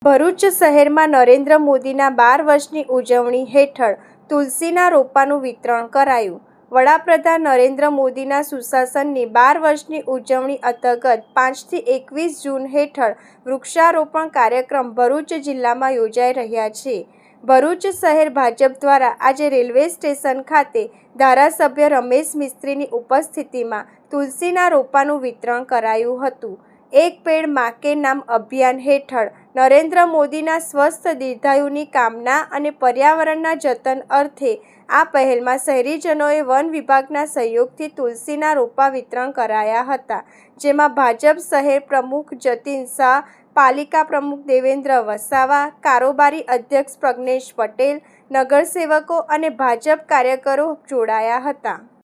ભરૂચ શહેરમાં નરેન્દ્ર મોદીના 12 વર્ષની ઉજવણી હેઠળ તુલસીના રોપાનું વિતરણ કરાયું। વડાપ્રધાન નરેન્દ્ર મોદીના સુશાસનની 12 વર્ષની ઉજવણી અંતર્ગત 5 થી 21 જૂન હેઠળ વૃક્ષારોપણ કાર્યક્રમ ભરૂચ જિલ્લામાં યોજાઈ રહ્યા છે। ભરૂચ શહેર ભાજપ દ્વારા આજે રેલવે સ્ટેશન ખાતે ધારાસભ્ય રમેશ મિસ્ત્રીની ઉપસ્થિતિમાં તુલસીના રોપાનું વિતરણ કરાયું હતું। એક પેડ માં કે નામ અભિયાન હેઠળ નરેન્દ્ર મોદીના સ્વસ્થ દીર્ઘાયુની કામના અને પર્યાવરણના જતન અર્થે આ પહેલમાં શહેરીજનોએ વન વિભાગના સહયોગથી તુલસીના રોપા વિતરણ કરાયા હતા, જેમાં ભાજપ શહેર પ્રમુખ જતીન શાહ, પાલિકા પ્રમુખ દેવેન્દ્ર વસાવા, કારોબારી અધ્યક્ષ પ્રજ્ઞેશ પટેલ, નગરસેવકો અને ભાજપ કાર્યકરો જોડાયા હતા।